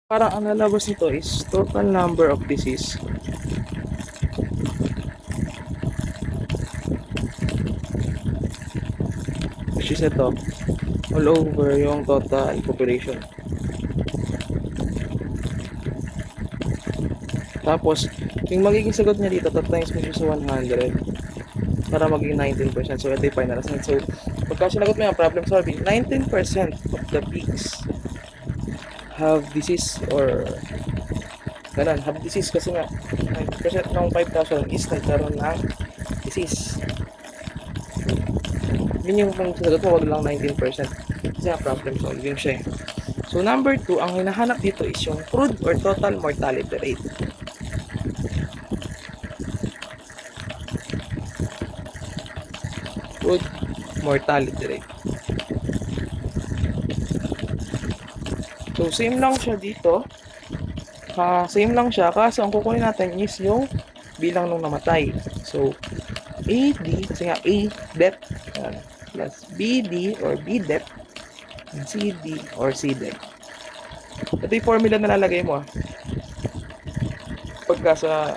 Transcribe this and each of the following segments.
Parang ang lalabas nito is total number of disease. Which is ito, all over yung total population. Tapos, yung magiging sagot niya dito, times mo siya sa 100 para maging 19%. So, ito yung final answer. So, pagka sinagot mo yung problem solving, 19% of the pigs have disease or ganun, have disease kasi nga 90% ng 5,000 is nagkaroon ng disease. Yun yung sinagot mo, wag lang 19%. Kasi nga problem solving siya eh. So, number 2, ang hinahanap dito is yung crude or total mortality rate. Crude mortality rate. So, same lang siya dito. Same lang siya. Kaso, ang kukunin natin is yung bilang nung namatay. So, AD, kasi nga A, death, plus BD or B death, and CD or C death. Ito yung formula na lalagay mo pagka sa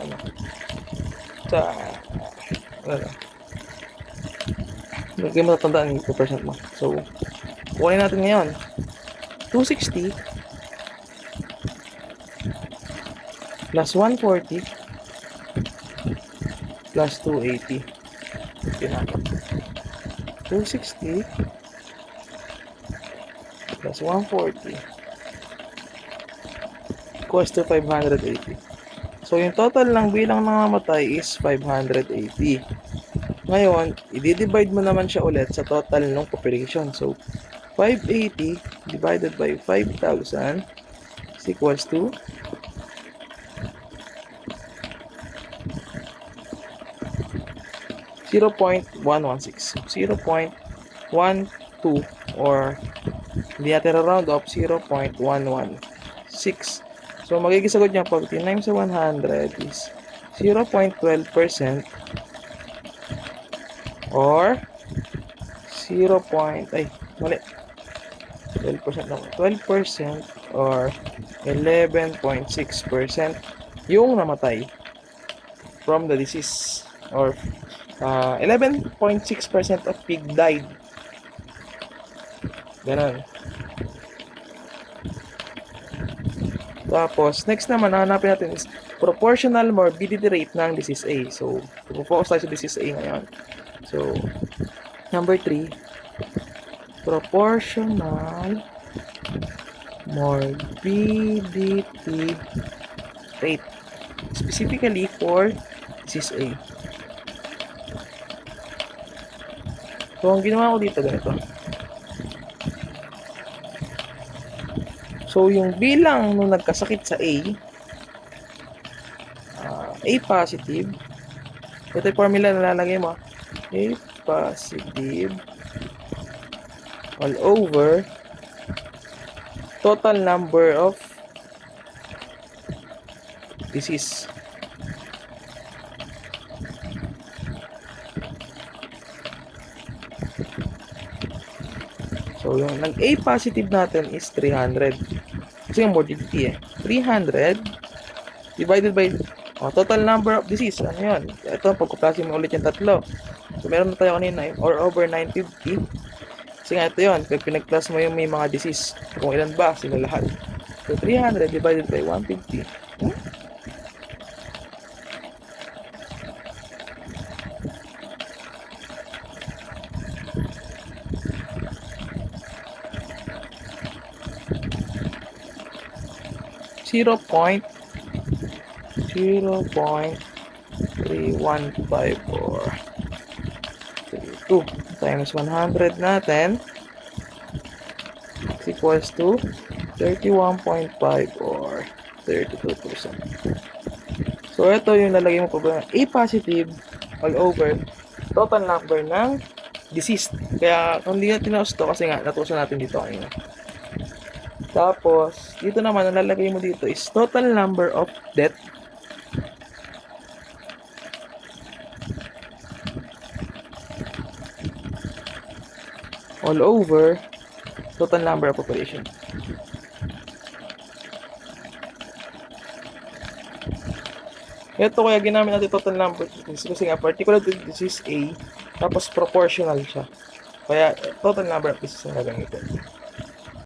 hindi mo tatandaan yung percent mo. So, kukunin natin ngayon 260 plus 140 plus 280. Yun natin. 260 plus 140 equals to 580. So, yung total lang bilang nangamatay is 580. Ngayon, i-divide mo naman siya ulit sa total ng population. So, 580 divided by 5,000 is equals to 0.116. 0.12 or hindi natin round off 0.116. So, magiging sagot niya pag times sa 100 is 0.12% or 0. Mali. 12% naman. 12% or 11.6% yung namatay from the disease or 11.6% of pig died. Ganun. Tapos, next naman, hanapin natin is proportional morbidity rate ng disease A. So, focus tayo sa disease A ngayon. So, number 3, proportional morbidity rate. Specifically for disease A. So, ang ginawa ko dito, ganito. So, yung bilang nung nagkasakit sa A positive, ito yung formula na lalagay mo. A positive all over total number of disease. So, yung nag-A positive natin is 300. Kasi yung morbidity 300 divided by total number of disease. Ano yun? Ito, pagkuplasin mo ulit yung tatlo. So, meron na tayo kanina or over 950. Kasi nga ito yun. Pag pinag-plus mo yung may mga disease. Kung ilan ba? Sila lahat. So, 300 divided by 150. 0.315 or 32 times 100 natin is equals to 31.5 or 32%. So, ito yung lalagay mo problema. A positive all over total number ng deceased. Kaya, kung hindi natin naus to, kasi nga, natusan natin dito kanina. Tapos, dito naman, ang lalagay mo dito is total number of death all over total number of population. Ito kaya ginamit natin total number of disease kasi nga particular to disease A tapos proportional siya. Kaya total number of disease ang gagamitin.